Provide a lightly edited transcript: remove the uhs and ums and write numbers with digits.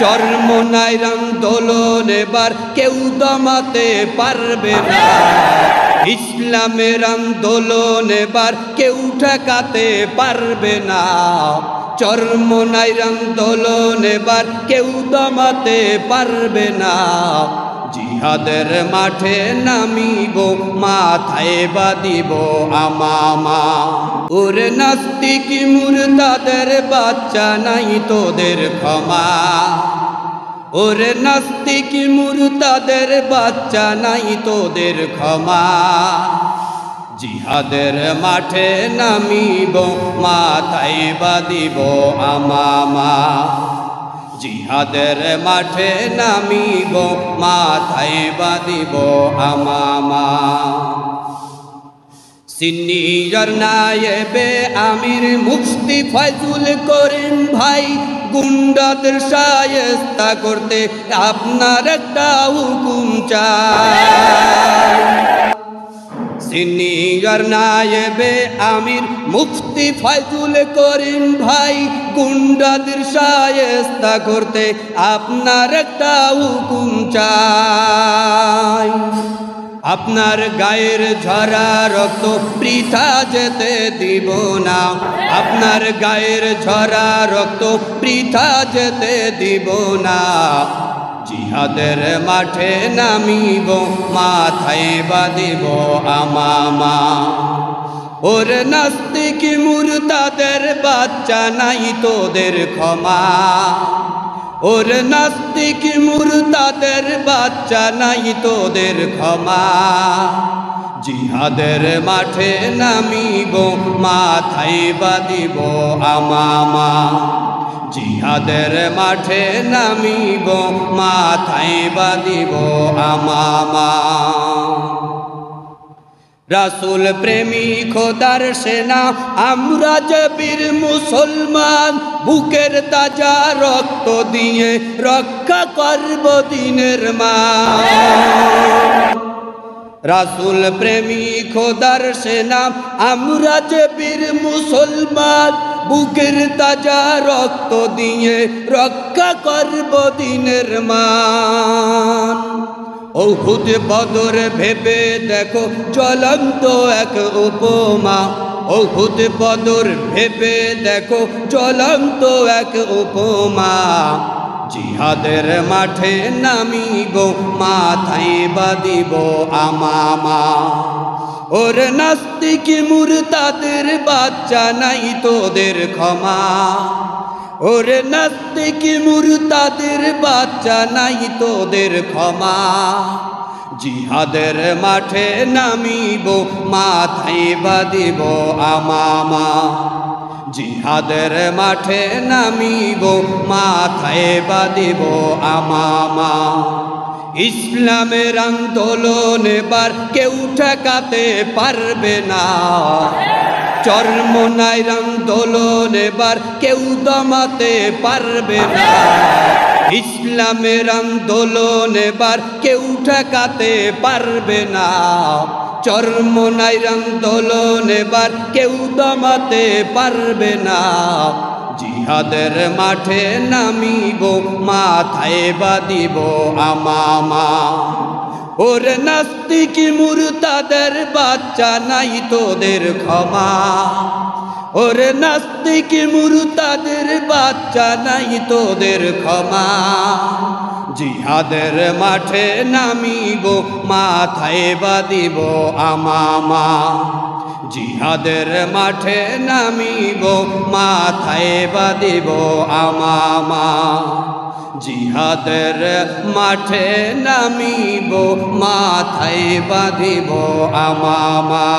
চরমোনাইর আন্দোলন এবার কেউ দমাতে পারবে না। ইসলামের আন্দোলন এবার কেউ ঠেকাতে পারবে না। চরমোনাইর আন্দোলন এবার কেউ দমাতে পারবে না। জিহাদের মাঠে নামিব, মাথায় বাঁধিব আমামা। ওরে নাস্তিক মুরতাদের বাচ্চা নাই তোদের ক্ষমা। ওরে নাস্তিক মুরতাদের বাচ্চা নাই তোদের ক্ষমা। জিহাদের মাঠে নামিব, মাথায় বাঁধিব আমামা। জিহাদের মাঠে নামিব, মাথায় বাঁধিব আমামা। সিনিয়র নায়েবে আমির মুফতি ফয়জুল করিম ভাই, গুন্ডাদের শায়েস্তা করতে আপনার একটা হুকুম চাই। সিনিয়র নায়েবে আমির মুফতি ফয়জুল করিম ভাই, গুন্ডাদের শায়েস্তা করতে আপনার একটা হুকুম চাই। আপনার গায়ের ঝরা রক্ত বৃথা যেতে দিব না। আপনার গায়ের ঝরা রক্ত বৃথা যেতে দিব না। জিহাদের মাঠে নামিব, মাথায় বাঁধিব আমামা। ওরে নাস্তিক মুরতাদের বাচ্চা নাই তোদের ক্ষমা। ওরে নাস্তিক মুরতাদের বাচ্চা নাই তোদের ক্ষমা। জিহাদের মাঠে নামিব, মাথায় বাঁধিব আমামা। জিহাদের মাঠে নামিব, মাথায় বাঁধিব আমামা। রাসূল প্রেমী খোদার সেনা আমরা যে বীর মুসলমান, বুকের তাজা রক্ত দিয়ে রক্ষা করব দিনের মান। রাসূল প্রেমী খোদার সেনা আমরা যে বীর মুসলমান, বুকের তাজা রক্ত দিয়ে রক্ষা করব দিনের মান। উহুদ বদর ভেবে দেখো জ্বলন্ত এক উপমা। উহুদ বদর ভেবে দেখো জ্বলন্ত এক উপমা। জিহাদের মাঠে নামিব, মাথায় বাঁধিব আমামা। ওরে নাস্তিক মুরতাদের বাচ্চা নাই তোদের ক্ষমা। ওরে নাস্তিক মুরতাদের বাচ্চা নাই তোদের ক্ষমা। জিহাদের মাঠে নামিব, মাথায় বাঁধিব আমামা। জিহাদের মাঠে নামিব, মাথায় বাঁধিব আমামা। ইসলামের আন্দোলন এবার কেউ ঠেকাতে পারবে না। চরমোনাইর আন্দোলন এবার কেউ দমাতে পারবে না। ইসলামের আন্দোলন এবার কেউ ঠেকাতে পারবে না। চরমোনাইর আন্দোলন এবার কেউ দমাতে পারবে না। জিহাদের মাঠে নামিব, মাথায় বাঁধিব আমামা। ওরে নাস্তিক মুরতাদের বাচ্চা নাই তোদের ক্ষমা। ওরে নাস্তিক মুরতাদের বাচ্চা নাই তোদের ক্ষমা। জিহাদের মাঠে নামিব, মাথায় বাঁধিব আমামা। জিহাদের মাঠে নামিব, মাথায় বাঁধিব আমামা। জিহাদের মাঠে নামিব, মাথায় বাঁধিব আমামা।